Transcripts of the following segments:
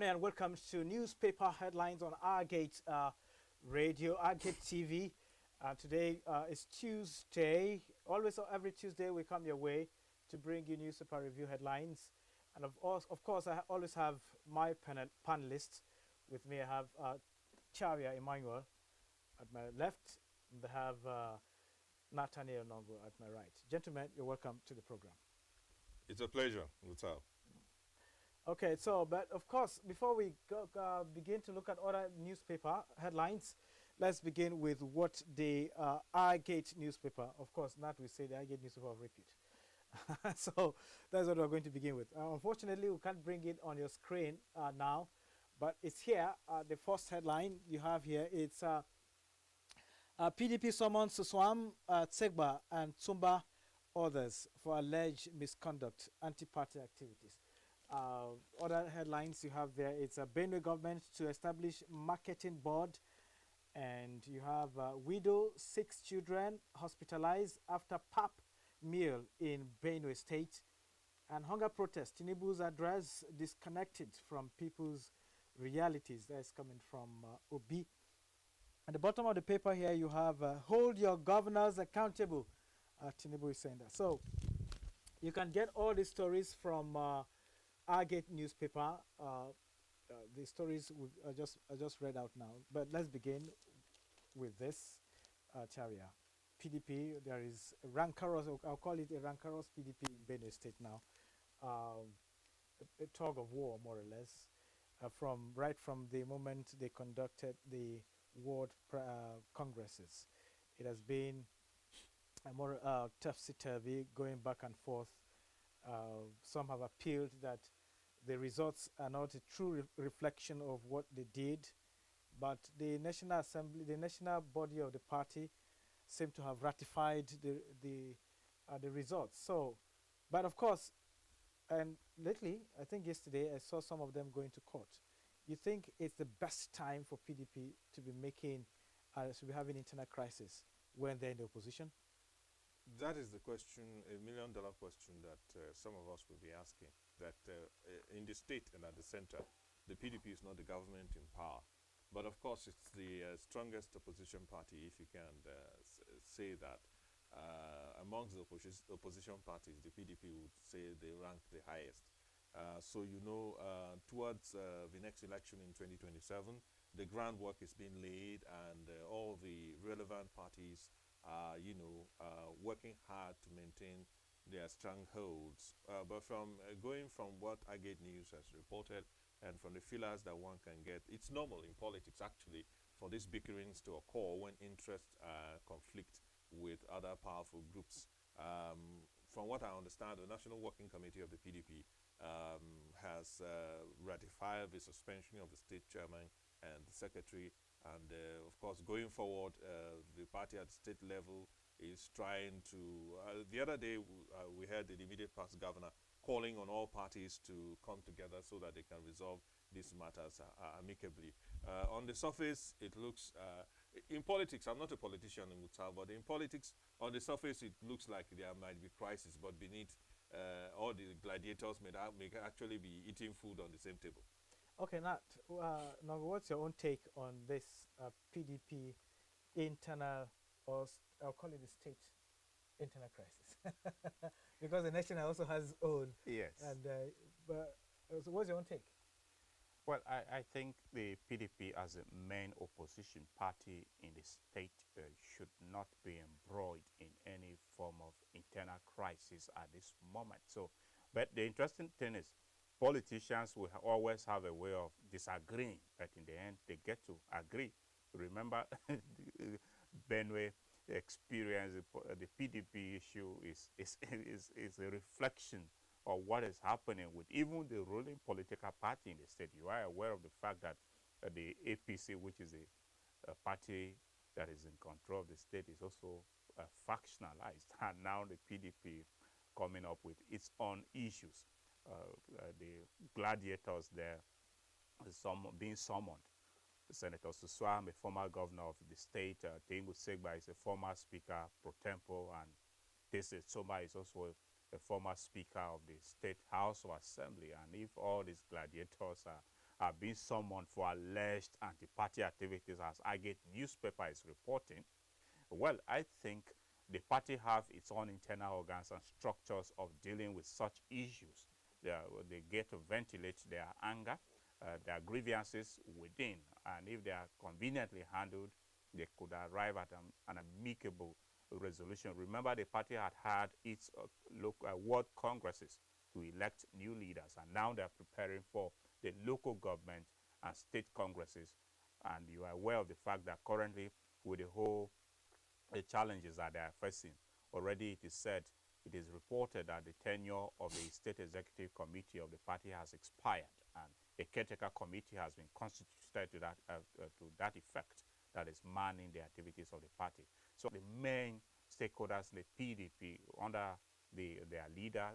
morning and welcome to newspaper headlines on Argate Radio, Argate TV. Today is Tuesday. Always, every Tuesday, we come your way to bring you newspaper review headlines. And of course, I always have my panelists with me. I have Charia Emmanuel at my left, and I have Nathaniel Nongo at my right. Gentlemen, you're welcome to the program. It's a pleasure. What's up? Okay, so, but of course, before we begin to look at other newspaper headlines, let's begin with what the Argate newspaper, of course, not we say the Argate newspaper of repute. So that's what we're going to begin with. Unfortunately, we can't bring it on your screen now, but it's here. The first headline you have here, it's PDP summons Swam, Tsegba, and Tsumba others for alleged misconduct, anti-party activities. Other headlines you have there, it's a Benue government to establish marketing board, and you have widow, 6 children hospitalized after pap meal in Benue state, and hunger protest. Tinubu's address disconnected from people's realities. That is coming from Obi. At the bottom of the paper here, you have hold your governors accountable. Tinubu is saying that. So you can get all these stories from Argate newspaper. The stories I just read out now. But let's begin with this, Charia. PDP, there is a rancorous, I'll call it a rancorous PDP in Benue State now. A tug of war, more or less, right from the moment they conducted the ward congresses. It has been a more topsy-turvy, going back and forth. Some have appealed that the results are not a true reflection of what they did, but the National Assembly, the national body of the party, seem to have ratified the results. So, but of course, and lately, I think yesterday, I saw some of them going to court. You think it's the best time for PDP to be making, to be having internal crisis when they're in the opposition? That is the question, $1 million question that some of us will be asking. That in the state and at the center, the PDP is not the government in power. But of course, it's the strongest opposition party, if you can say that. Amongst the opposition parties, the PDP would say they rank the highest. So, you know, towards the next election in 2027, the groundwork is being laid, and all the relevant parties are, working hard to maintain their strongholds. But from going from what Agate News has reported and from the feelers that one can get, it's normal in politics, actually, for these bickerings to occur when interests conflict with other powerful groups. From what I understand, the National Working Committee of the PDP has ratified the suspension of the state chairman and the secretary. And of course, going forward, the party at the state level is trying to. The other day, we heard the immediate past governor calling on all parties to come together so that they can resolve these matters amicably. On the surface, it looks. In politics, I'm not a politician in Mutal, but in politics, on the surface, it looks like there might be crisis, but beneath, all the gladiators may actually be eating food on the same table. Okay, Nat, now what's your own take on this PDP internal, or I'll call it the state internal crisis? Because the national also has its own. Yes. And so what's your own take? Well, I think the PDP as a main opposition party in the state should not be embroiled in any form of internal crisis at this moment. So, but the interesting thing is, politicians will always have a way of disagreeing, but in the end, they get to agree. Remember, Benue experience, the PDP issue is a reflection of what is happening with even the ruling political party in the state. You are aware of the fact that the APC, which is a party that is in control of the state, is also factionalized, and now the PDP coming up with its own issues. The gladiators there being summoned. Senator Suswam, a former governor of the state, Tengu Segba is a former speaker pro tempore, and Tsumba is also a former speaker of the State House of Assembly. And if all these gladiators have been summoned for alleged anti-party activities, as Agate newspaper is reporting. Well, I think the party have its own internal organs and structures of dealing with such issues. They get to ventilate their anger, their grievances within, and if they are conveniently handled, they could arrive at an amicable resolution. Remember, the party had its local world congresses to elect new leaders, and now they're preparing for the local government and state congresses. And you are aware of the fact that currently, with the whole challenges that they are facing, already it is said, it is reported that the tenure of the state executive committee of the party has expired, and a caretaker committee has been constituted to that effect, that is manning the activities of the party. So the main stakeholders in the PDP, under their leader,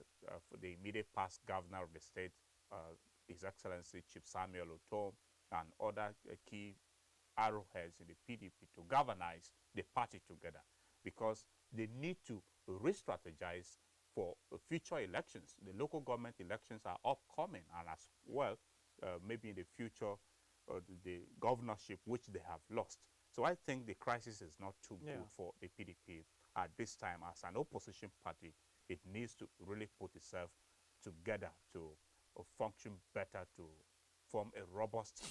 the immediate past governor of the state, His Excellency Chief Samuel Otom, and other key arrowheads in the PDP to galvanize the party together, because they need to re-strategize for future elections. The local government elections are upcoming, and as well, maybe in the future, the governorship which they have lost. So I think the crisis is not too good for the PDP at this time. As an opposition party, it needs to really put itself together to function better, to form a robust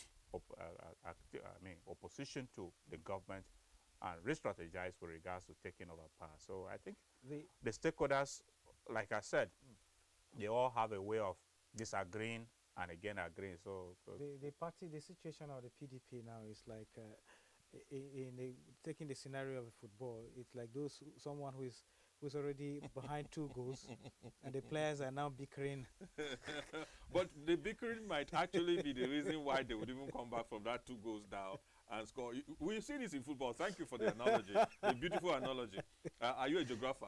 opposition to the government, and re-strategize with regards to taking over power. So I think the stakeholders, like I said, they all have a way of disagreeing and again agreeing. So the situation of the PDP now is like, taking the scenario of football, it's like someone who's already behind 2 goals, and the players are now bickering. But the bickering might actually be the reason why they would even come back from that 2 goals down and score. We see this in football. Thank you for the analogy, the beautiful analogy. Are you a geographer?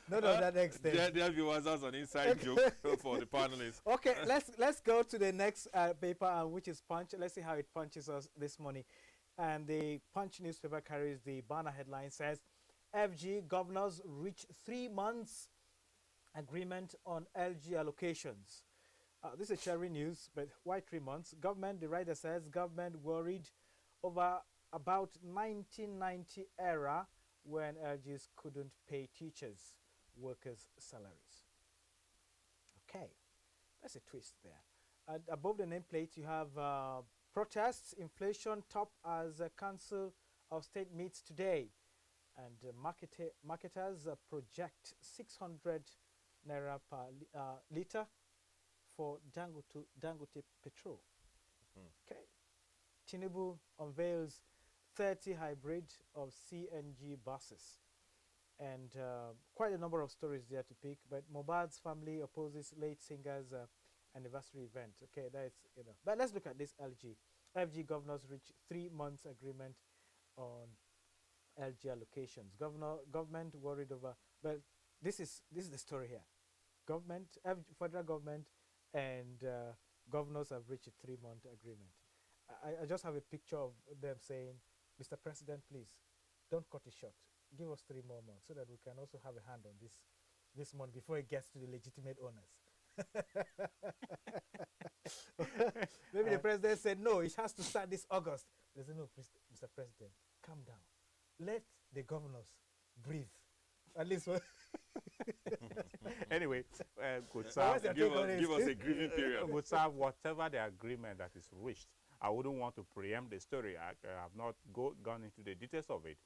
Not on that extent. Dear viewers, that's an inside joke for the panelists. Okay, let's go to the next paper, which is Punch. Let's see how it punches us this morning. And the Punch newspaper carries the banner headline, says, FG governors reach 3 months agreement on LG allocations. This is cherry news, but why 3 months? The writer says, government worried over about 1990 era when LGs couldn't pay teachers, workers' salaries. Okay, that's a twist there. Above the nameplate, you have protests, inflation top as Council of State meets today. And marketers project 600 naira per litre for Dangote petrol. Okay. Tinubu unveils 30 hybrid of CNG buses. And quite a number of stories there to pick. But Mohbad's family opposes late singer's anniversary event. Okay, that's, But let's look at this LG. FG governors reach 3 months agreement on LG allocations. Government worried over, but this is the story here. Federal government and governors have reached a 3-month agreement. I just have a picture of them saying, Mr. President, please, don't cut it short. Give us 3 more months so that we can also have a hand on this month before it gets to the legitimate owners. Maybe the president said, no, it has to start this August. They said, no, Mr. President, calm down. Let the governors breathe. At least one. Anyway, good sir, give us a grieving period. Good sir, whatever the agreement that is reached, I wouldn't want to preempt the story. I have not gone into the details of it.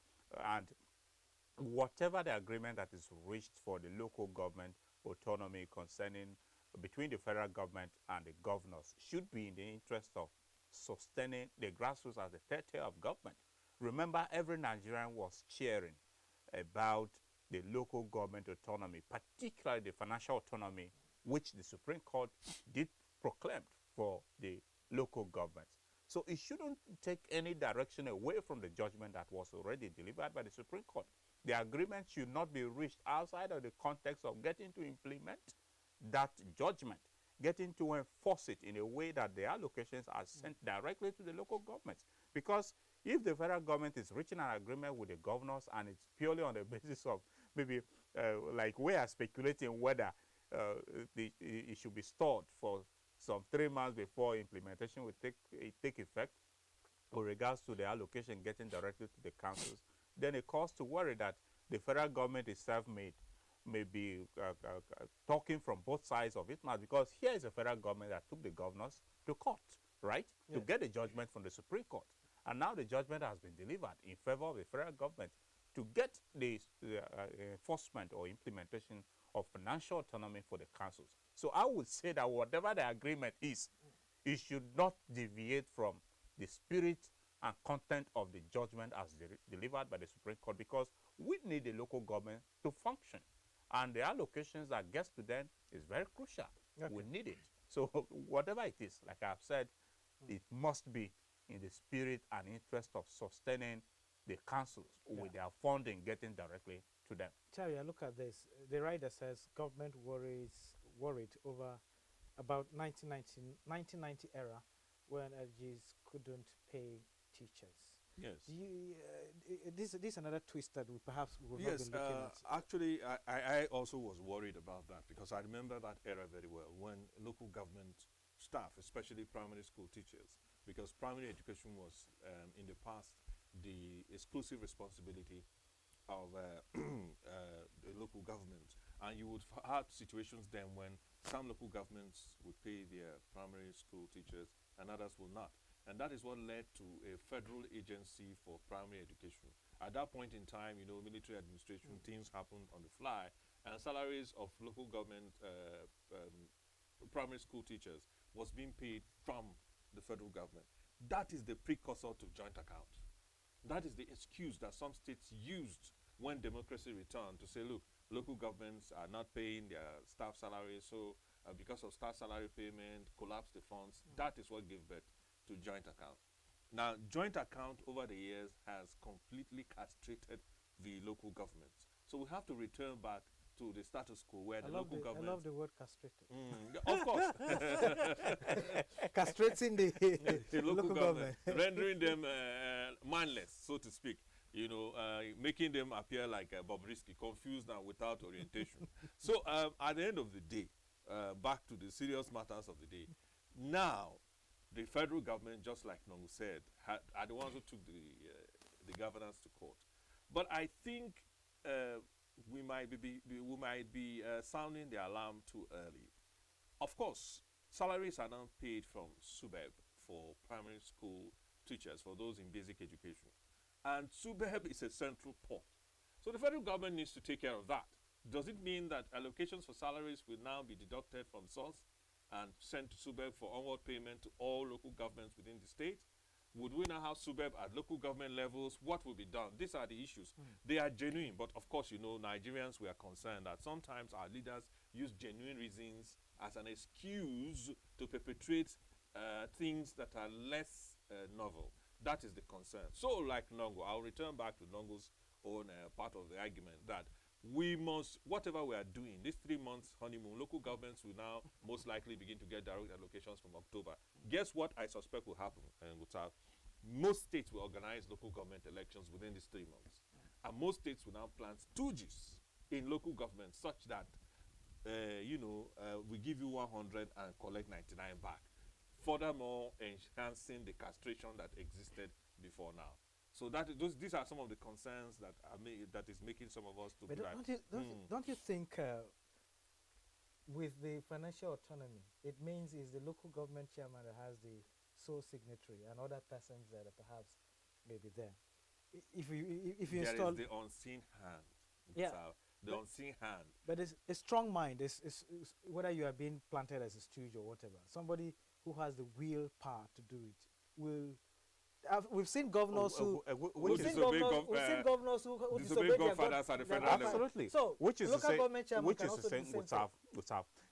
And whatever the agreement that is reached for the local government autonomy concerning between the federal government and the governors should be in the interest of sustaining the grassroots as the third tier of government. Remember, every Nigerian was cheering about the local government autonomy, particularly the financial autonomy, which the Supreme Court did proclaim for the local governments. So it shouldn't take any direction away from the judgment that was already delivered by the Supreme Court. The agreement should not be reached outside of the context of getting to implement that judgment, getting to enforce it in a way that the allocations are sent directly to the local governments. Because if the federal government is reaching an agreement with the governors and it's purely on the basis of maybe like we are speculating whether it should be stored for some 3 months before implementation will take effect with regards to the allocation getting directly to the councils, then it calls to worry that the federal government itself may be talking from both sides of it now, because here is a federal government that took the governors to court, right, to get a judgment from the Supreme Court. And now the judgment has been delivered in favor of the federal government to get the enforcement or implementation of financial autonomy for the councils. So I would say that whatever the agreement is, it should not deviate from the spirit and content of the judgment as delivered by the Supreme Court, because we need the local government to function. And the allocations that gets to them is very crucial. Okay. We need it. So whatever it is, like I've said, it must be in the spirit and interest of sustaining the councils with their funding getting directly to them. Terry, I look at this. The writer says government worried over about 1990 era when LGs couldn't pay teachers. Yes. This is another twist that we perhaps will not be looking at. Actually, I also was worried about that, because I remember that era very well, when local government staff, especially primary school teachers, because primary education was in the past the exclusive responsibility of the local government. And you would have situations then when some local governments would pay their primary school teachers and others will not. And that is what led to a federal agency for primary education. At that point in time, you know, military administration, things happened on the fly, and salaries of local government primary school teachers was being paid from the federal government. That is the precursor to joint account. That is the excuse that some states used when democracy returned to say, look, local governments are not paying their staff salaries, so because of staff salary payment, collapse the funds. That is what gave birth to joint account. Now, joint account over the years has completely castrated the local governments. So we have to return back to the status quo where the local government... I love the word castrated. Of course. Castrating the local government. Rendering them mindless, so to speak. You know, making them appear like Bobrisky, confused and without orientation. So at the end of the day, back to the serious matters of the day, now the federal government, just like Nongu said, are the ones who took the governors to court. But I think we might be sounding the alarm too early. Of course, salaries are now paid from SUBEB for primary school teachers, for those in basic education. And SUBEB is a central port. So the federal government needs to take care of that. Does it mean that allocations for salaries will now be deducted from source and sent to SUBEB for onward payment to all local governments within the state? Would we now have SUBEB at local government levels? What will be done? These are the issues. They are genuine, but of course, you know, Nigerians, we are concerned that sometimes our leaders use genuine reasons as an excuse to perpetrate things that are less novel. That is the concern. So like Nongo, I'll return back to Nongo's own part of the argument that we must, whatever we are doing, this 3 months honeymoon, local governments will now most likely begin to get direct allocations from October. Guess what I suspect will happen? And most states will organize local government elections within these 3 months. And most states will now plant stooges in local government such that, we give you 100 and collect 99 back. Furthermore, enhancing the castration that existed before now. So these are some of the concerns that that is making some of us to be like. Don't you think with the financial autonomy, it means is the local government chairman that has the sole signatory and other persons that are perhaps maybe there. If you there install is the unseen hand. The unseen hand. But it's a strong mind. It's whether you are being planted as a stooge or whatever. Somebody who has the willpower to do it will. We've seen governors who disobey their godfathers at the federal level. Absolutely. So, which is local government chairman can also do the same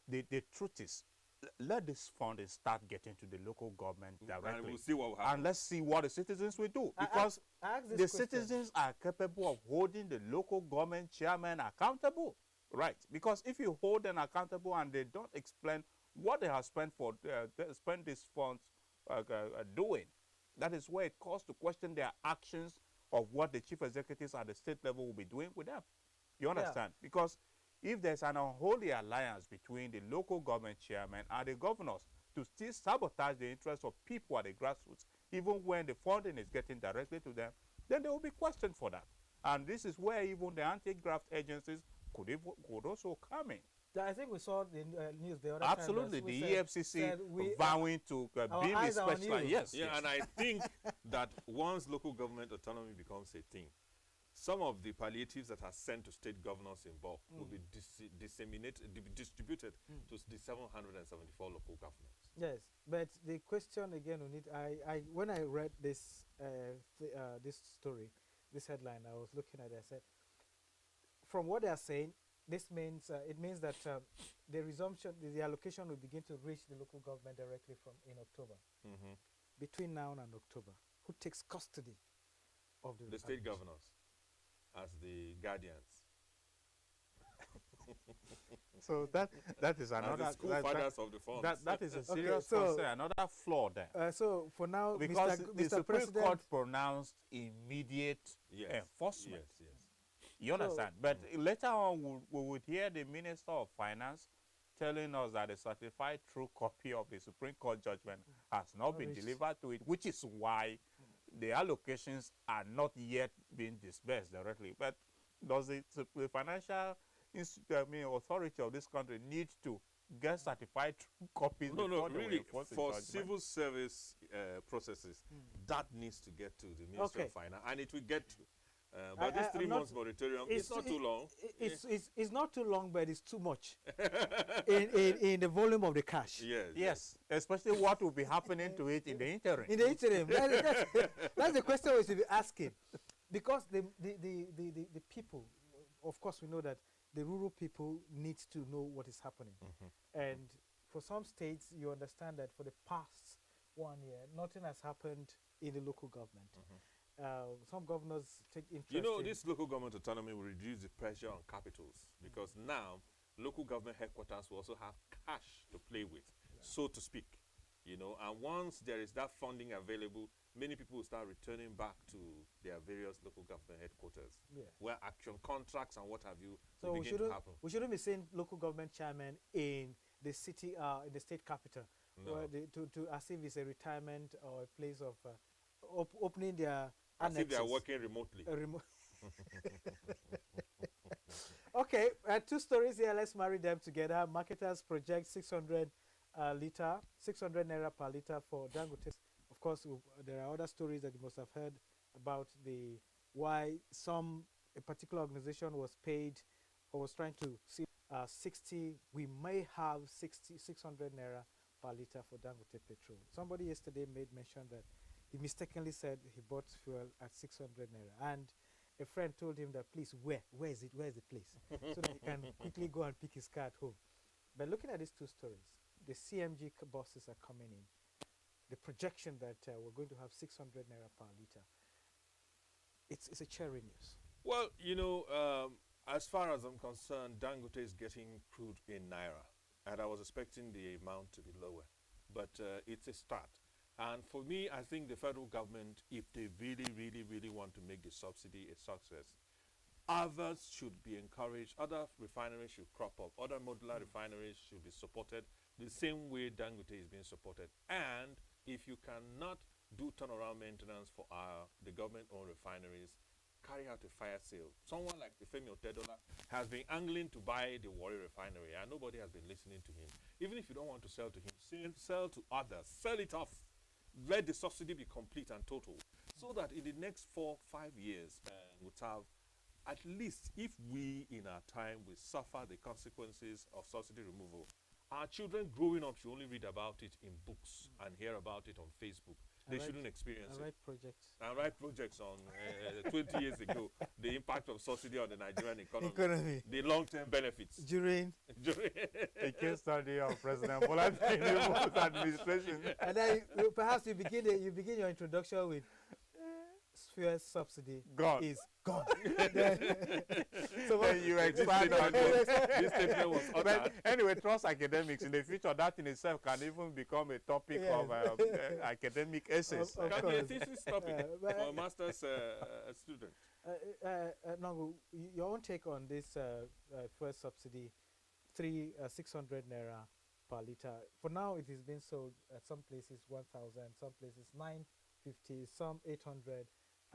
thing. The truth is, let this funding start getting to the local government directly. And we'll see what will happen. And let's see what the citizens will do. Because the citizens are capable of holding the local government chairman accountable. Right. Because if you hold them accountable and they don't explain what they have spent these funds doing, that is where it calls to question their actions of what the chief executives at the state level will be doing with them. You understand? Because if there's an unholy alliance between the local government chairman and the governors, to still sabotage the interests of people at the grassroots, even when the funding is getting directly to them, then they will be questioned for that. And this is where even the anti-graft agencies could also come in. I think we saw the news the other Absolutely, time. the EFCC said we, vowing to beam a special. Yes, yeah, yes. and I think that once local government autonomy becomes a thing, some of the palliatives that are sent to state governors in bulk will be distributed to the 774 local governments. Yes, but the question again, we need. When I read this this story, this headline, I was looking at it. I said, from what they are saying, this means it means that the resumption, the allocation will begin to reach the local government directly from in October. Between now and October, who takes custody of The state governors as the guardians. So that is another. As the school fathers of the funds. That is a serious so, concern. Another flaw there. So for now, Because the Mr. Supreme President, Court pronounced immediate enforcement. Yes. You understand? But later on, we would hear the Minister of Finance telling us that a certified true copy of the Supreme Court judgment has not been delivered to it, which is why the allocations are not yet being disbursed directly. But does the financial authority of this country need to get certified true copies? No, before they will really, enforce the for judgment? civil service processes, that needs to get to the Ministry of Finance, and it will get to. But this 3 months moratorium, it's not too long. It's not too long, but it's too much in the volume of the cash. Yes, especially what will be happening to it in the interim. In the interim, that's the question we should be asking, because the people, of course, we know that the rural people need to know what is happening, and for some states, you understand that for the past 1 year, nothing has happened in the local government. Some governors take interest. You know, this local government autonomy will reduce the pressure on capitals, because now local government headquarters will also have cash to play with, so to speak. You know, and once there is that funding available, many people will start returning back to their various local government headquarters, where action contracts and what have you so begin to happen. We shouldn't be saying local government chairman in the city, in the state capital, No. to as if it's a retirement or a place of opening their As if they are annexes. working remotely. Okay, 2 stories here. Let's marry them together. Marketers project 600 naira per liter for Dangote. Of course, there are other stories that you must have heard about why a particular organization was paid or was trying to see 60. We may have 600 naira per liter for Dangote petrol. Somebody yesterday made mention that he mistakenly said he bought fuel at 600 naira, and a friend told him that, please, where is it? Where is the place? So that he can quickly go and pick his car at home. But looking at these 2 stories, the CMG buses are coming in. The projection that we're going to have 600 naira per liter. It's a cherry news. Well, you know, as far as I'm concerned, Dangote is getting crude in naira, and I was expecting the amount to be lower, but it's a start. And for me, I think the federal government, if they really, really, really want to make the subsidy a success, others should be encouraged. Other refineries should crop up. Other modular refineries should be supported the same way Dangote is being supported. And if you cannot do turnaround maintenance for the government-owned refineries, carry out a fire sale. Someone like Femi Otedola has been angling to buy the Warri refinery, and nobody has been listening to him. Even if you don't want to sell to him, sell to others. Sell it off. Let the subsidy be complete and total, so that in the next 4-5 years, we'll have, at least if we in our time will suffer the consequences of subsidy removal, our children growing up should only read about it in books and hear about it on Facebook. They shouldn't experience it. And write projects on 20 years ago, the impact of subsidy on the Nigerian economy. The long-term benefits. During a case study of President Bola Tinubu's administration. And then perhaps you begin your introduction with fuel subsidy is gone. So when you expand on this statement was but uttered. anyway, trust academics. In the future, that in itself can even become a topic of academic essays. Can be a thesis topic for a master's student. Nongo, your own take on this fuel subsidy, 600 naira per liter. For now, it is being sold at some places 1,000, some places 950, some 800,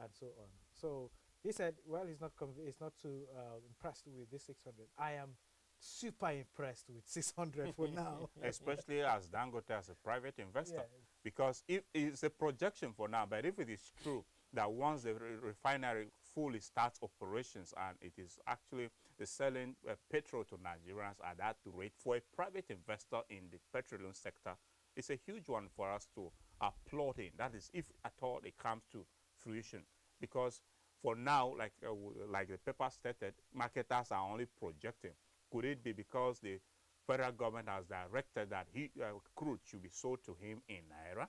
and so on. So he said, well, he's not too impressed with this 600. I am super impressed with 600 for now. Especially as Dangote as a private investor. Yeah. Because if it's a projection for now, but if it is true that once the refinery fully starts operations and it is actually selling petrol to Nigerians at that rate, for a private investor in the petroleum sector, it's a huge one for us to applaud in. That is, if at all it comes to fruition. Because for now, like the paper stated, marketers are only projecting. Could it be because the federal government has directed that crude should be sold to him in Naira?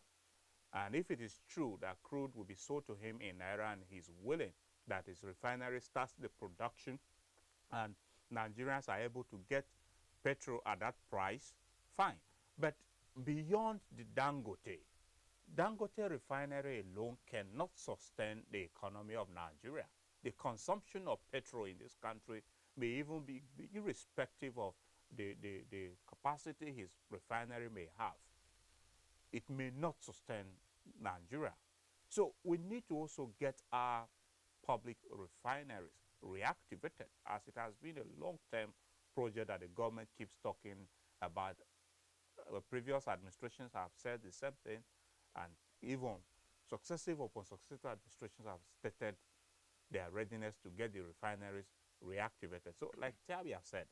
And if it is true that crude will be sold to him in Naira and he's willing that his refinery starts the production and Nigerians are able to get petrol at that price, fine. But beyond the Dangote refinery alone cannot sustain the economy of Nigeria. The consumption of petrol in this country may even be irrespective of the capacity his refinery may have. It may not sustain Nigeria. So we need to also get our public refineries reactivated, as it has been a long-term project that the government keeps talking about. Previous administrations have said the same thing, and even successive administrations have stated their readiness to get the refineries reactivated. So like Tiabi has said,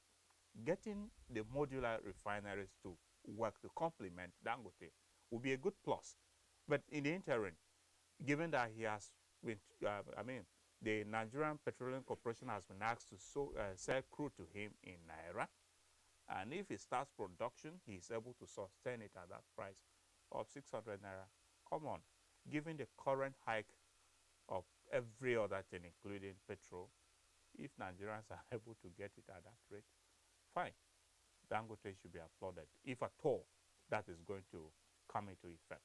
getting the modular refineries to work to complement Dangote will be a good plus. But in the interim, given that he has been, the Nigerian Petroleum Corporation has been asked to sell crude to him in Naira, and if he starts production, he is able to sustain it at that price of 600 Naira. Come on, given the current hike of every other thing, including petrol, if Nigerians are able to get it at that rate, fine. Dangote should be applauded, if at all that is going to come into effect.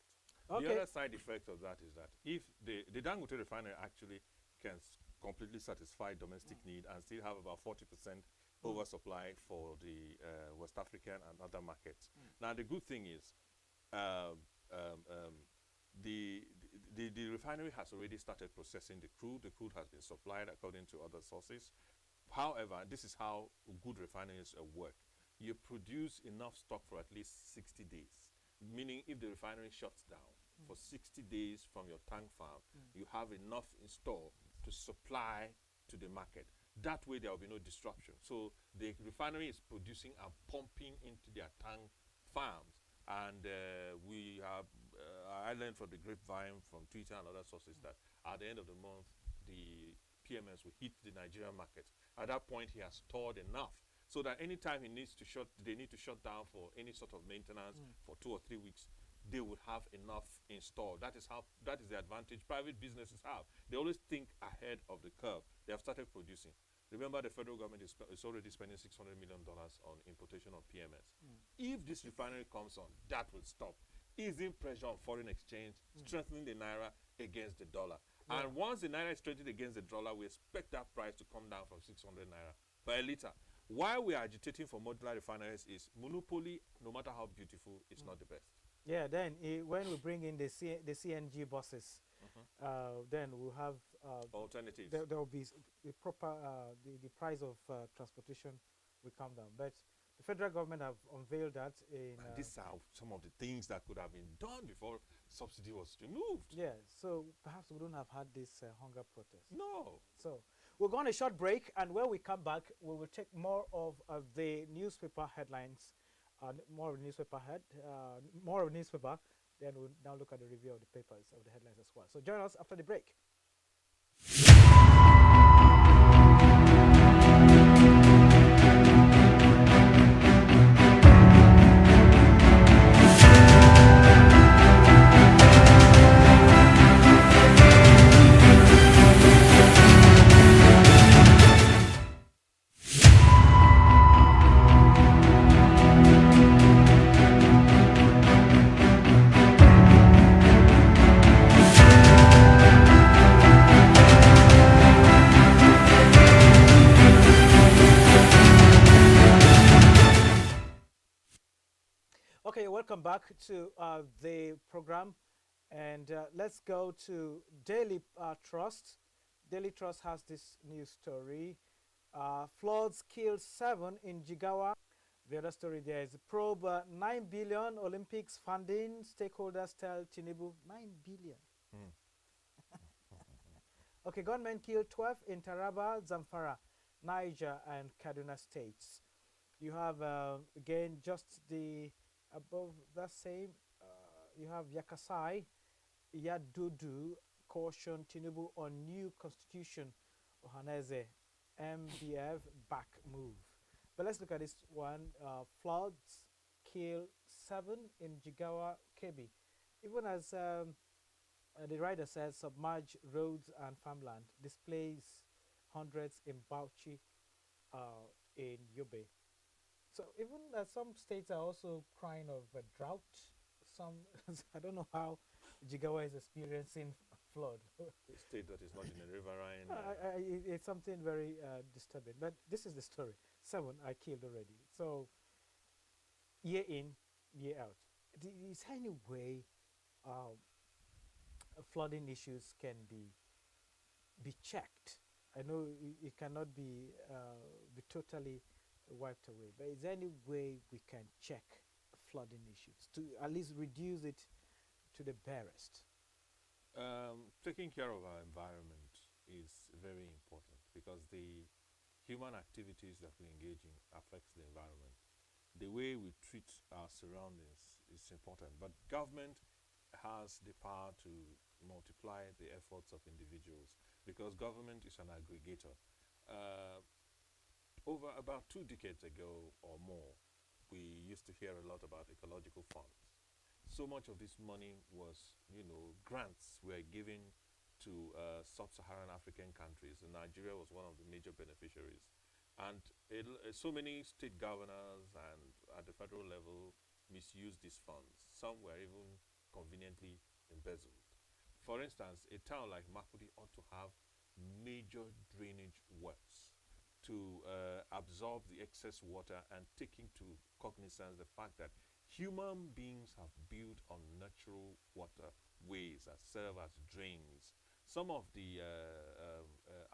Okay. The other side effect of that is that if the Dangote refinery actually can completely satisfy domestic need and still have about 40% oversupply for the West African and other markets. Now, the good thing is the refinery has already started processing the crude. The crude has been supplied according to other sources. However, this is how good refineries work. You produce enough stock for at least 60 days, meaning if the refinery shuts down for 60 days from your tank farm, you have enough in store to supply to the market. That way there will be no disruption. So the refinery is producing and pumping into their tank farms. And I learned from the grapevine, from Twitter and other sources that at the end of the month, the PMS will hit the Nigerian market. At that point, he has stored enough so that anytime they need to shut down for any sort of maintenance for 2 or 3 weeks, they will have enough installed. That is the advantage private businesses have. They always think ahead of the curve. They have started producing. Remember, the federal government is already spending $600 million on importation of PMS. If this refinery comes on, that will stop, easing pressure on foreign exchange, strengthening the Naira against the dollar. Yeah. And once the Naira is strengthened against the dollar, we expect that price to come down from 600 Naira per liter. Why we are agitating for modular refineries is monopoly, no matter how beautiful, it's not the best. Yeah, then when we bring in the CNG buses, then we'll have alternatives. There will be the proper the price of transportation will come down. But the federal government have unveiled that in. These are some of the things that could have been done before subsidy was removed. Yeah, so perhaps we don't have had this hunger protest. No. So we're going on a short break, and when we come back, we will take more of the newspaper headlines. More of newspaper, then we'll now look at the review of the papers, of the headlines as well. So join us after the break. Okay, welcome back to the program, and let's go to Daily Trust. Daily Trust has this news story. Floods kill 7 in Jigawa. The other story there is probe 9 billion Olympics funding. Stakeholders tell Tinubu 9 billion. Hmm. Okay, gunmen killed 12 in Taraba, Zamfara, Niger, and Kaduna states. You have again just the above that same. You have Yakasai, Yadudu caution Tinubu on new constitution. Ohaneze, MBF back move. But let's look at this one. Floods kill 7 in Jigawa, Kebi. Even as the writer says, submerged roads and farmland displays hundreds in Bauchi, in Yobe. So even some states are also crying of a drought. Some I don't know how Jigawa is experiencing flood. A state that is not in a riverine. It's something very disturbing. But this is the story. 7 are killed already. So year in, year out. Is there any way flooding issues can be checked? I know it cannot be totally wiped away, but is there any way we can check flooding issues to at least reduce it to the barest? Taking care of our environment is very important because the human activities that we engage in affects the environment. The way we treat our surroundings is important, but government has the power to multiply the efforts of individuals because government is an aggregator. Uh, Over about 2 decades ago or more, we used to hear a lot about ecological funds. So much of this money was, grants were given to sub-Saharan African countries, and Nigeria was one of the major beneficiaries. And so many state governors and at the federal level misused these funds. Some were even conveniently embezzled. For instance, a town like Makudi ought to have major drainage works to absorb the excess water and take into cognizance the fact that human beings have built on natural waterways that serve as drains. Some of the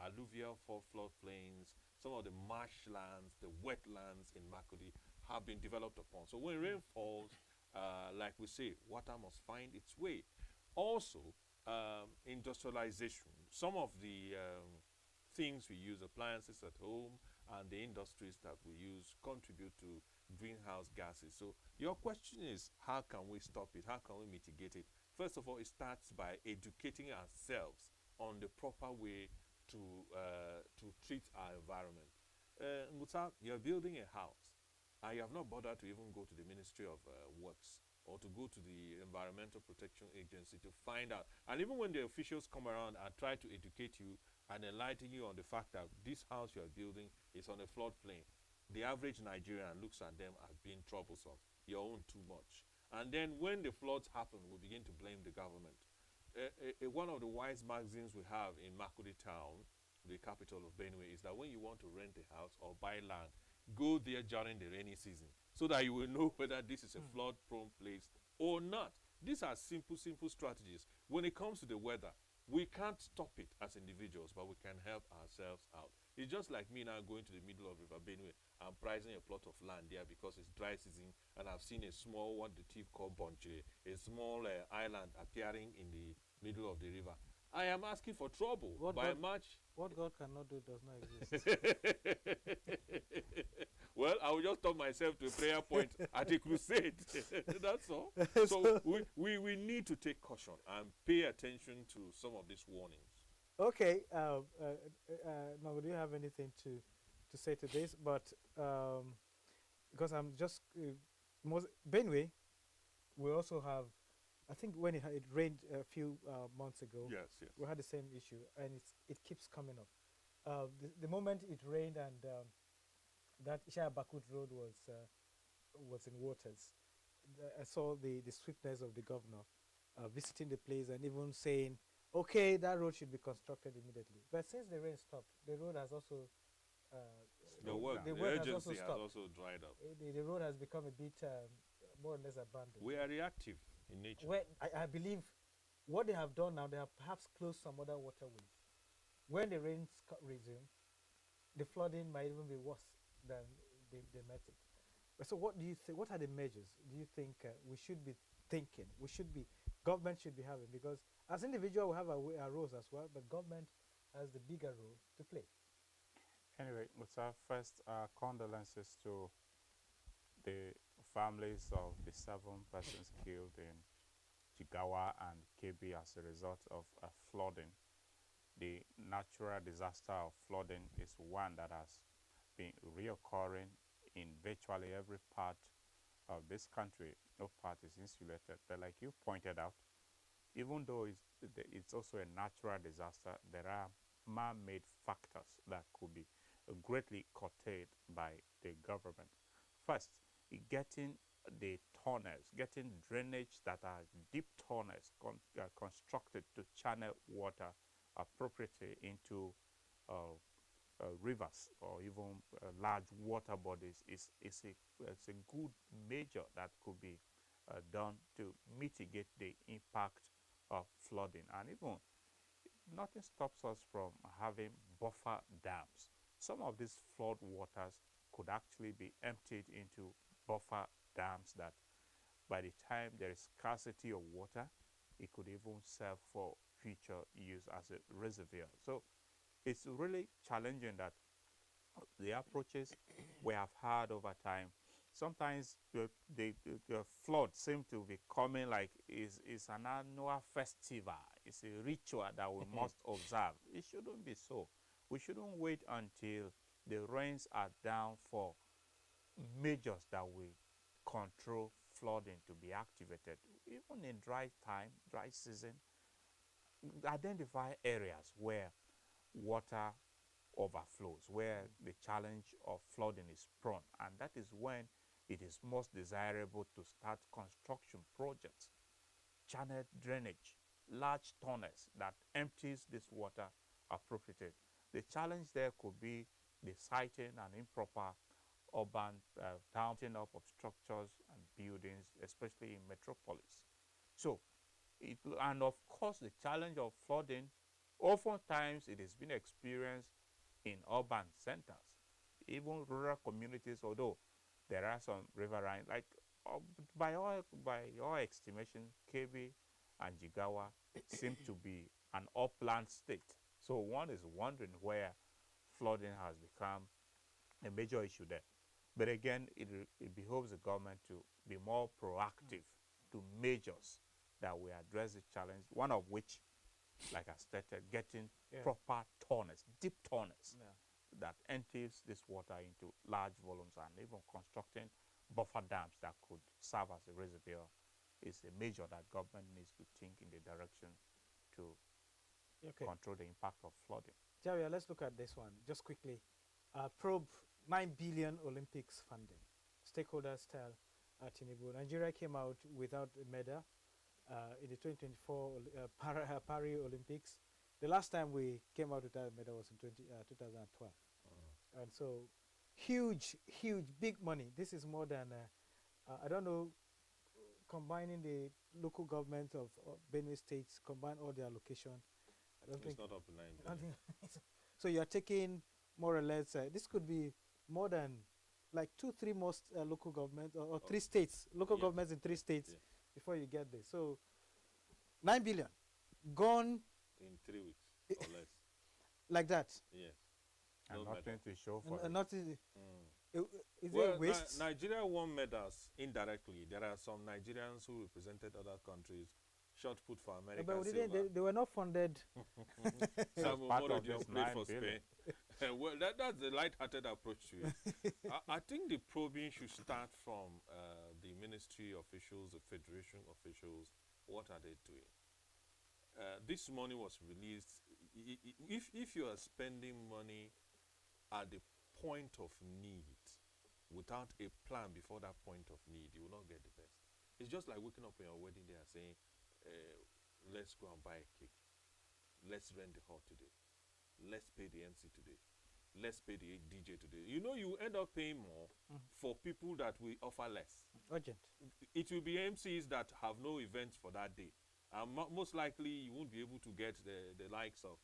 alluvial floodplains, some of the marshlands, the wetlands in Makudi have been developed upon. So when rain falls, like we say, water must find its way. Also, industrialization. Some of the things we use, appliances at home, and the industries that we use contribute to greenhouse gases. So your question is, how can we stop it? How can we mitigate it? First of all, it starts by educating ourselves on the proper way to treat our environment. Musa, you're building a house, and you have not bothered to even go to the Ministry of Works or to go to the Environmental Protection Agency to find out. And even when the officials come around and try to educate you and enlighten you on the fact that this house you are building is on a floodplain, the average Nigerian looks at them as being troublesome. Your own too much. And then when the floods happen, we begin to blame the government. One of the wise maxims we have in Makudi town, the capital of Benue, is that when you want to rent a house or buy land, go there during the rainy season so that you will know whether this is a flood-prone place or not. These are simple strategies. When it comes to the weather, we can't stop it as individuals, but we can help ourselves out. It's just like me now going to the middle of River Benue and pricing a plot of land there because it's dry season, and I've seen a small, what the thief call Bonche, a small island appearing in the middle of the river. I am asking for trouble. What By God, March. what God cannot do does not exist. Well, I will just turn myself to a prayer point at a crusade. That's all. So we need to take caution and pay attention to some of these warnings. Okay, now do you have anything to say to this? But because I'm just Benue, we also have. I think when it rained a few months ago, Yes. we had the same issue, and it keeps coming up. The moment it rained and that Ishaya Bakut Road was in waters, I saw the swiftness of the governor visiting the place and even saying, okay, that road should be constructed immediately. But since the rain stopped, the road has also The work, the the work has urgency also has stopped. also dried up. The road has become a bit more or less abandoned. We are reactive in nature. Where I believe what they have done now, they have perhaps closed some other waterways. When the rains resume, the flooding might even be worse than they met it. So, what do you think? What are the measures do you think we should be thinking? Government should be having, because as individual we have our roles as well, but government has the bigger role to play. Anyway, with our first condolences to the families of the 7 persons killed in Jigawa and KB as a result of flooding. The natural disaster of flooding is one that has been reoccurring in virtually every part of this country. No part is insulated. But like you pointed out, even though it's also a natural disaster, there are man-made factors that could be greatly curtailed by the government. First, getting the tunnels, getting drainage that are deep tunnels constructed to channel water appropriately into rivers or even large water bodies is a good measure that could be done to mitigate the impact of flooding. And even nothing stops us from having buffer dams. Some of these flood waters could actually be emptied into buffer dams that by the time there is scarcity of water, it could even serve for future use as a reservoir. So it's really challenging that the approaches we have had over time, sometimes the flood seems to be coming like is an annual festival. It's a ritual that we must observe. It shouldn't be so. We shouldn't wait until the rains are down for measures that will control flooding to be activated. Even in dry time, dry season, identify areas where water overflows, where the challenge of flooding is prone, and that is when it is most desirable to start construction projects, channel drainage, large tunnels that empties this water appropriately. The challenge there could be the siting and improper urban mounting up of structures and buildings, especially in metropolis. So, and of course, the challenge of flooding, oftentimes it has been experienced in urban centers, even rural communities, although there are some riverine, like by your estimation, KB and Jigawa seem to be an upland state. So one is wondering where flooding has become a major issue there. But again, it behoves the government to be more proactive to measures that will address the challenge, one of which, like I stated, getting proper tunnels, deep tunnels that empties this water into large volumes, and even constructing buffer dams that could serve as a reservoir is a measure that government needs to think in the direction to control the impact of flooding. Javier, let's look at this one just quickly. Probe 9 billion Olympics funding. Stakeholders tell Tinubu. Nigeria came out without a medal in the 2024 Paris Olympics. The last time we came out without a medal was in 2012. And so, huge, big money. This is more than, I don't know, combining the local government of Benue states, combine all their allocation. I don't think it's not up to 9 billion. So you're taking more or less, this could be more than like 2-3 most local governments or 3 states, local governments in 3 states before you get there. So 9 billion gone in 3 weeks or less. Like that. Yes. And No nothing medal. to show for it. Nothing. Is Well, it a waste? Nigeria won medals indirectly. There are some Nigerians who represented other countries. Shot put for America. But they were not funded. Samuel part of Morodion this played 9 for billion. Spain. Well, that's the light-hearted approach to it. I think the probing should start from the ministry officials, the federation officials. What are they doing? This money was released. If you are spending money at the point of need without a plan before that point of need, you will not get the best. It's just like waking up on your wedding day and saying, let's go and buy a cake. Let's rent the hall today. Let's pay the MC today. let's pay the DJ today. You know, you end up paying more for people that will offer less. Urgent. It will be MCs that have no events for that day. And most likely, you won't be able to get the likes of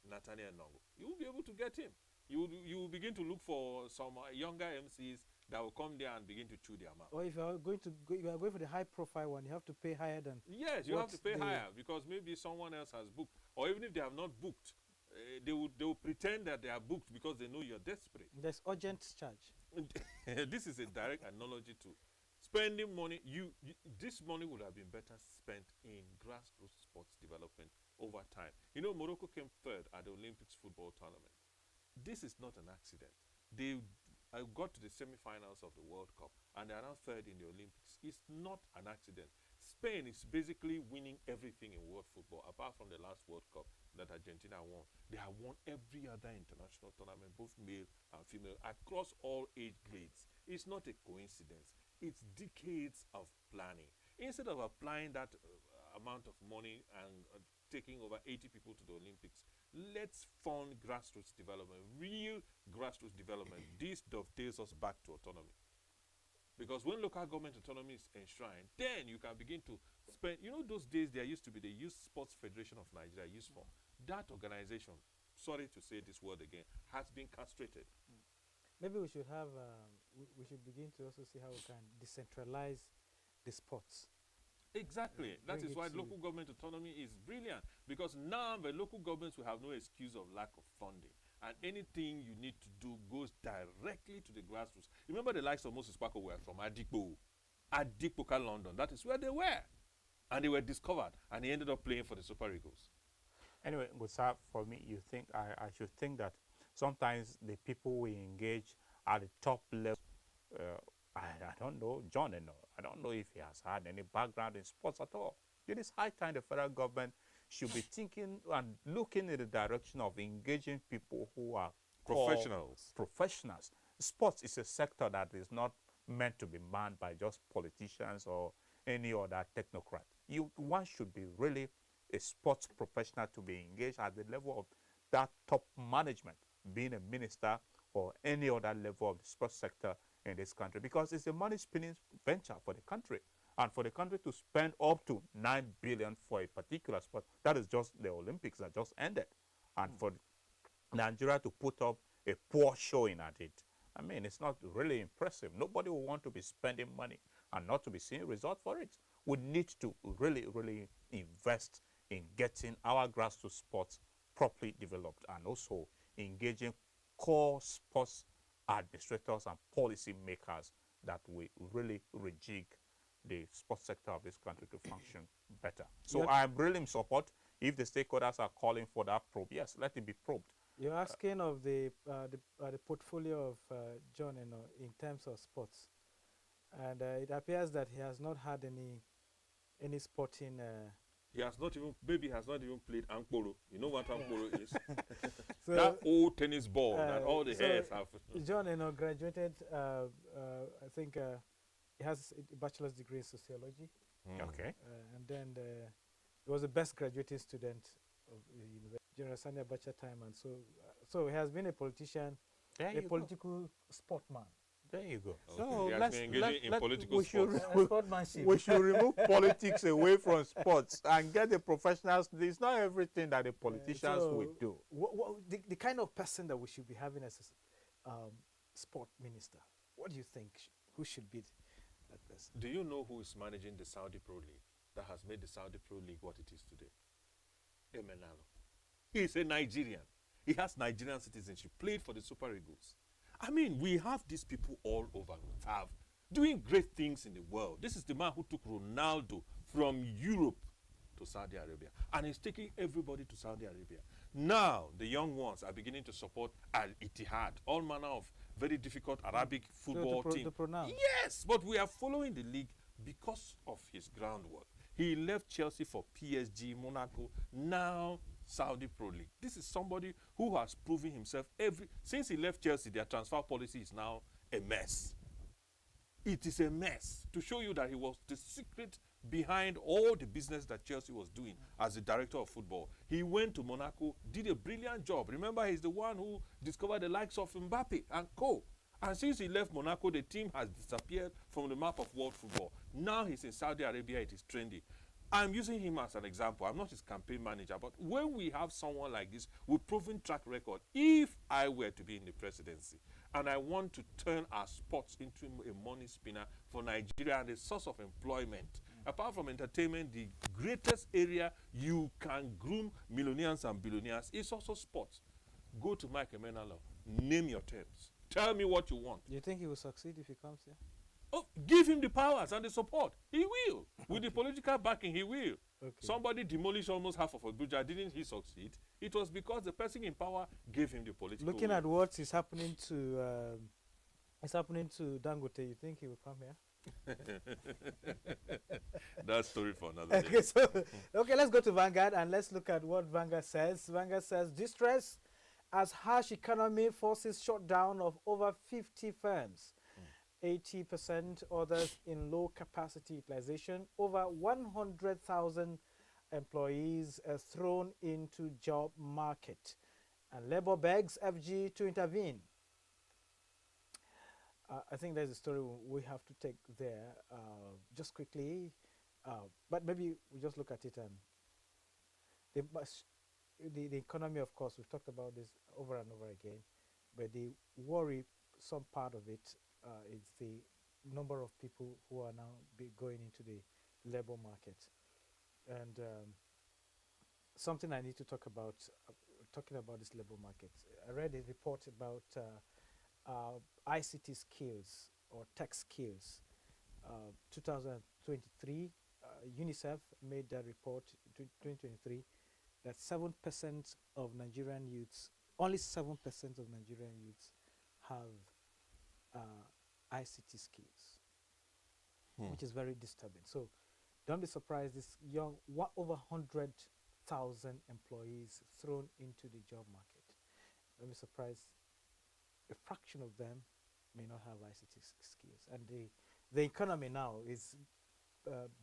Nathaniel Nongo. You won't be able to get him. You will begin to look for some younger MCs that will come there and begin to chew their mouth. Or if you are going to you are going for the high profile one, you have to pay higher than. Yes, you have to pay higher because maybe someone else has booked, or even if they have not booked, they will pretend that they are booked because they know you're desperate. There's urgent charge. This is a direct analogy to spending money. This money would have been better spent in grassroots sports development over time. You know, Morocco came third at the Olympics football tournament. This is not an accident. They got to the semi-finals of the World Cup and they are now third in the Olympics. It's not an accident. Spain is basically winning everything in world football apart from the last World Cup that Argentina won. They have won every other international tournament, both male and female, across all age grades. It's not a coincidence. It's decades of planning. Instead of applying that amount of money and taking over 80 people to the Olympics, let's fund grassroots development, real grassroots development. This dovetails us back to autonomy. Because when local government autonomy is enshrined, then you can begin to spend, you know, those days there used to be the Youth Sports Federation of Nigeria, USFOR. That organization, sorry to say this word again, has been castrated. Maybe we should have, we should begin to also see how we can decentralize the sports. Exactly. That is why local government autonomy is brilliant, because now the local governments will have no excuse of lack of funding, and anything you need to do goes directly to the grassroots. Remember the likes of Moses Kwako were from Adikpoka, London. That is where they were, and they were discovered, and he ended up playing for the Super Eagles. Anyway, Gustav, for me, you think I should think that sometimes the people we engage at the top level, I don't know, John, I don't know if he has had any background in sports at all. It is high time the federal government should be thinking and looking in the direction of engaging people who are professionals. Sports is a sector that is not meant to be manned by just politicians or any other technocrat. One should be really a sports professional to be engaged at the level of that top management, being a minister or any other level of the sports sector in this country, because it's a money spinning venture for the country, and for the country to spend up to 9 billion for a particular sport, that is just the Olympics that just ended, and for Nigeria to put up a poor showing at it, I mean, it's not really impressive. Nobody will want to be spending money and not to be seeing results for it. We need to really, really invest in getting our grassroots sports properly developed, and also engaging core sports administrators and policy makers that will really rejig the sports sector of this country to function better. So I'm really in support. If the stakeholders are calling for that probe, yes, let it be probed. You're asking of the portfolio of John, in terms of sports, and it appears that he has not had any sporting. He has not even played Ankporo. You know what Ankporo is? So, that old tennis ball that all the hairs have. John, graduated. I think he has a bachelor's degree in sociology. Okay. And then he was the best graduating student of the university, General Sani Abacha time, and so he has been a politician, political sportman. There you go. Okay. So let's engage in political sports. We should remove politics away from sports and get the professionals. It's not everything that the politicians will do. The kind of person that we should be having as a sport minister, what do you think? Who should be that person? Do you know who is managing the Saudi Pro League that has made the Saudi Pro League what it is today? Emenalo. He is a Nigerian. He has Nigerian citizenship, played for the Super Eagles. I mean, we have these people all over. We have doing great things in the world. This is the man who took Ronaldo from Europe to Saudi Arabia, and he's taking everybody to Saudi Arabia. Now, the young ones are beginning to support Al Ittihad, all manner of very difficult Arabic football team. Yes, but we are following the league because of his groundwork. He left Chelsea for PSG, Monaco, now Saudi Pro League. This is somebody who has proven himself since he left Chelsea. Their transfer policy is now a mess. It is a mess, to show you that he was the secret behind all the business that Chelsea was doing as the director of football. He went to Monaco, did a brilliant job. Remember, he's the one who discovered the likes of Mbappe and co. And since he left Monaco, the team has disappeared from the map of world football. Now he's in Saudi Arabia, it is trendy. I'm using him as an example. I'm not his campaign manager, but when we have someone like this with proven track record, if I were to be in the presidency and I want to turn our sports into a money spinner for Nigeria and a source of employment, apart from entertainment, the greatest area you can groom millionaires and billionaires is also sports. Go to Mike Emenalo, name your terms. Tell me what you want. Do you think he will succeed if he comes here? Oh, give him the powers and the support. He will. With the political backing, he will. Okay. Somebody demolished almost half of Abuja. Didn't he succeed? It was because the person in power gave him the political Looking will. at what is happening to Dangote, you think he will come here? That story for another day. Okay, so let's go to Vanguard and let's look at what Vanguard says. Vanguard says distress as harsh economy forces shutdown of over 50 firms. 80% others in low capacity utilization. Over 100,000 employees thrown into job market. And Labour begs FG to intervene. I think there's a story we have to take there just quickly. But maybe we just look at it and the economy, of course, we've talked about this over and over again. But the worry, some part of it, is the number of people who are now going into the labor market. And something I need to talk about, talking about this labor market. I read a report about ICT skills or tech skills. 2023, UNICEF made that report, 2023, that 7% of Nigerian youths, only 7% of Nigerian youths have ICT skills, which is very disturbing. So don't be surprised, this young, over 100,000 employees thrown into the job market. Don't be surprised, a fraction of them may not have ICT skills. And the economy now is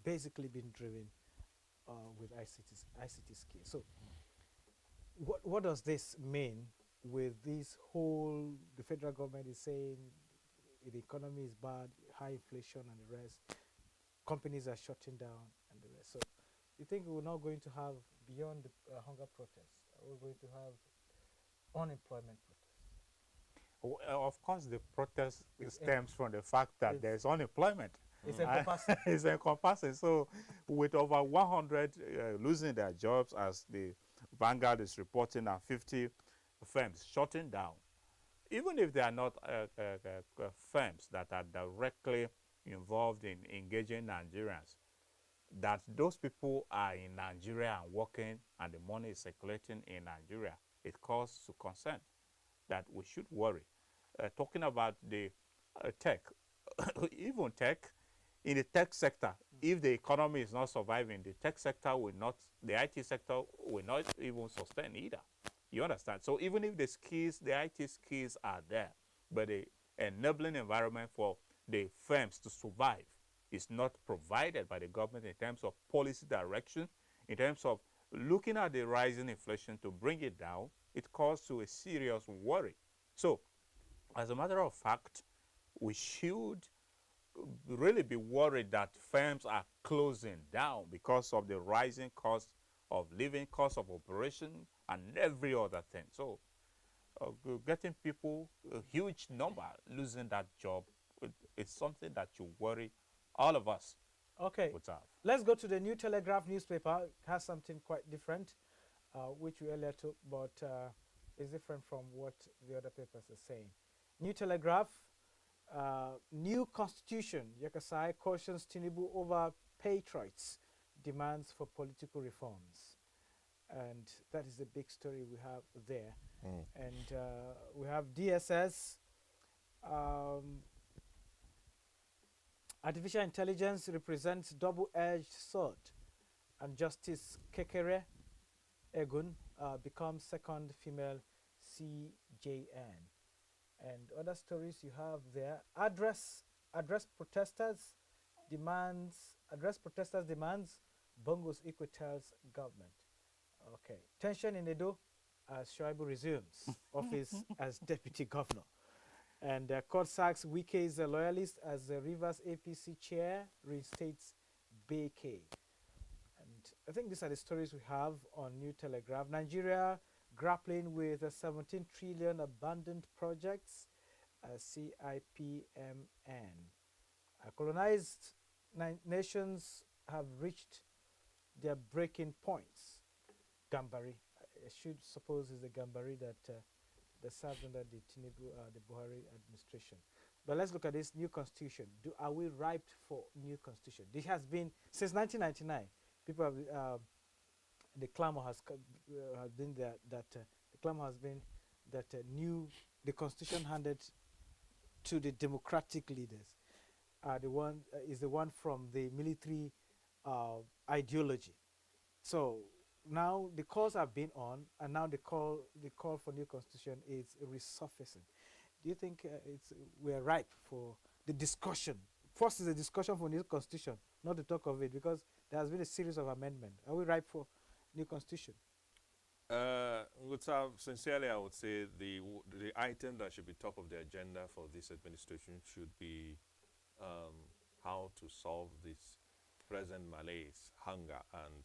basically being driven with ICT skills. So what does this mean with this whole, the federal government is saying the economy is bad, high inflation and the rest, companies are shutting down and the rest. So you think we're not going to have, beyond the hunger protests, we're going to have unemployment protests? Of course, the protest stems from the fact that there's unemployment. It's encompassing. It's encompassing. So with over 100 losing their jobs, as the Vanguard is reporting, and 50 firms shutting down, even if they are not firms that are directly involved in engaging Nigerians, that those people are in Nigeria and working and the money is circulating in Nigeria, it calls to concern that we should worry. Talking about the tech, even tech, in the tech sector, if the economy is not surviving, the tech sector will not, the IT sector will not even sustain either. You understand? So even if the skills, the IT skills are there, but the enabling environment for the firms to survive is not provided by the government in terms of policy direction, in terms of looking at the rising inflation to bring it down, it calls to a serious worry. So, as a matter of fact, we should really be worried that firms are closing down because of the rising cost of living, cost of operation, and every other thing. So, getting people, a huge number, losing that job, it's something that you worry all of us. Okay, would have. Let's go to the New Telegraph newspaper. It has something quite different, which we earlier took, but is different from what the other papers are saying. New Telegraph, new constitution, Yakasai cautions Tinubu over patriots, demands for political reforms. And that is the big story we have there. And we have DSS, artificial intelligence represents double-edged sword, and Justice Kekere Egun becomes second female CJN. And other stories you have there: address protesters, demands Address protesters' demands. Bongos Ikwe tells government. Okay. Tension in Edo as Shoaibu resumes office as deputy governor. And court sacks Wike's loyalist as the Rivers APC chair, reinstates Beke. And I think these are the stories we have on New Telegraph. Nigeria grappling with 17 trillion abandoned projects, CIPMN. Colonized nations have reached their breaking points. Gambari, I should suppose is the Gambari that served under the Tinubu, the Buhari administration. But let's look at this new constitution. Are we ripe for new constitution? This has been since 1999. People have the clamor has been that the clamor has been that the constitution handed to the democratic leaders is the one from the military ideology. So now the calls have been on, and now the call for new constitution is resurfacing. Do you think we're ripe for the discussion? First is a discussion for new constitution, not the talk of it, because there has been a series of amendments. Are we ripe for new constitution? Sincerely, I would say the item that should be top of the agenda for this administration should be how to solve this present malaise, hunger, and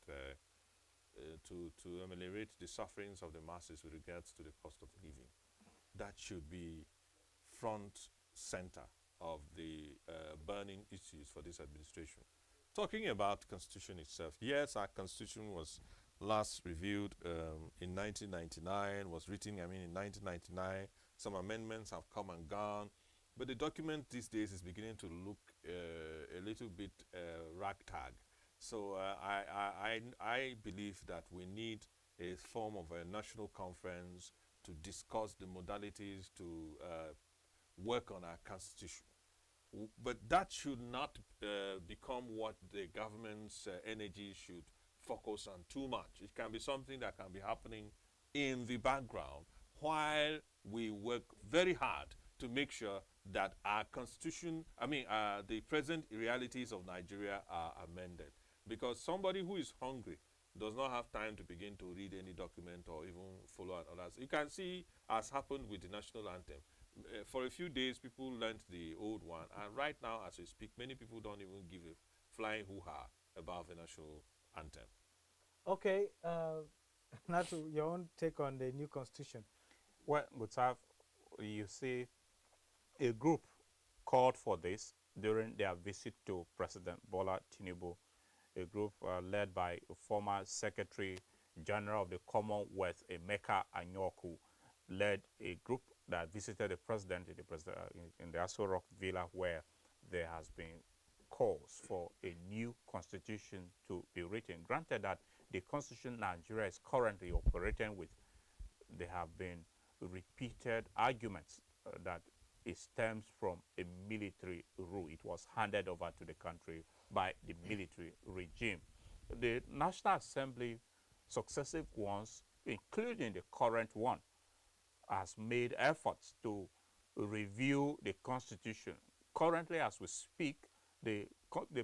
to ameliorate the sufferings of the masses with regards to the cost of living. That should be front center of the burning issues for this administration. Talking about constitution itself, yes, our constitution was last reviewed in 1999, was written, in 1999. Some amendments have come and gone. But the document these days is beginning to look a little bit ragtag. So I believe that we need a form of a national conference to discuss the modalities to work on our constitution. But that should not become what the government's energy should focus on too much. It can be something that can be happening in the background while we work very hard to make sure that our constitution, the present realities of Nigeria are amended. Because somebody who is hungry does not have time to begin to read any document or even follow others. You can see, as happened with the national anthem, for a few days people learnt the old one, and right now as we speak, many people don't even give a flying hoo-ha about the national anthem. Okay, now to your own take on the new constitution. Well, Gutav, you see, a group called for this during their visit to President Bola Tinubu, a group led by former Secretary General of the Commonwealth, Emeka Anyoku, led a group that visited the president in the Aso Rock Villa, where there has been calls for a new constitution to be written. Granted that the constitution Nigeria is currently operating with, there have been repeated arguments that it stems from a military rule. It was handed over to the country by the military regime. The National Assembly, successive ones, including the current one, has made efforts to review the constitution. Currently, as we speak, the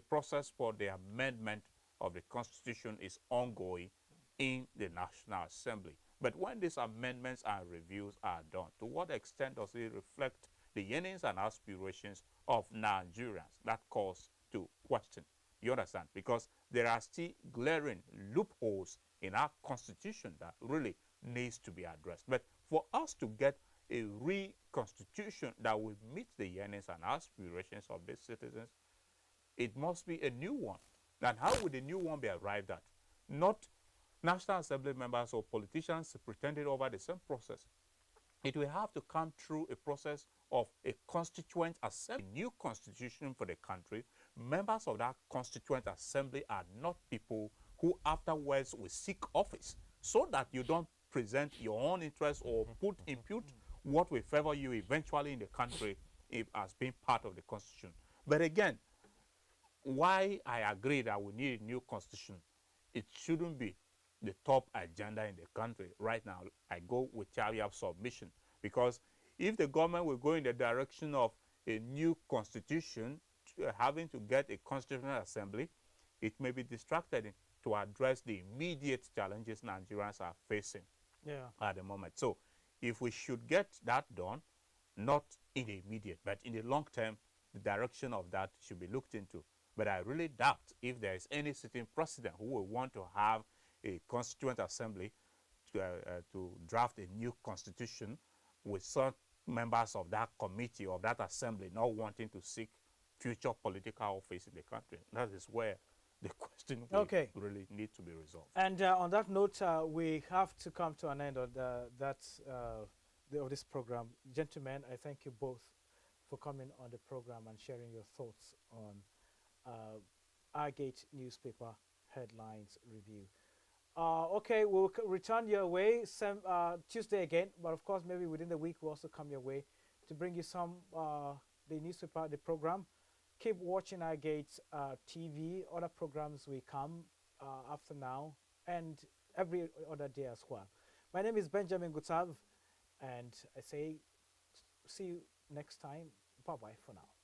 process for the amendment of the constitution is ongoing in the National Assembly. But when these amendments and reviews are done, to what extent does it reflect the yearnings and aspirations of Nigerians? That calls to question. You understand? Because there are still glaring loopholes in our constitution that really needs to be addressed. But for us to get a reconstitution that will meet the yearnings and aspirations of these citizens, it must be a new one. And how would a new one be arrived at? Not National Assembly members or politicians pretending over the same process. It will have to come through a process of a constituent assembly, a new constitution for the country. Members of that constituent assembly are not people who afterwards will seek office, so that you don't present your own interest or impute what will favor you eventually in the country as being part of the constitution. But again, why I agree that we need a new constitution, it shouldn't be the top agenda in the country right now. I go with Chariab's submission, because if the government will go in the direction of a new constitution, having to get a constitutional assembly, it may be distracted to address the immediate challenges Nigerians are facing at the moment. So if we should get that done, not in the immediate, but in the long term, the direction of that should be looked into. But I really doubt if there is any sitting president who will want to have a constituent assembly to draft a new constitution with some members of that committee or that assembly not wanting to seek future political office in the country. That is where the question really needs to be resolved. And on that note, we have to come to an end of of this program. Gentlemen, I thank you both for coming on the program and sharing your thoughts on Our Gate newspaper headlines review. Okay, we'll return your way Tuesday again, but of course, maybe within the week we'll also come your way to bring you some the newspaper, the program. Keep watching Our Gate TV. Other programs will come after now and every other day as well. My name is Benjamin Gutav, and I say see you next time. Bye-bye for now.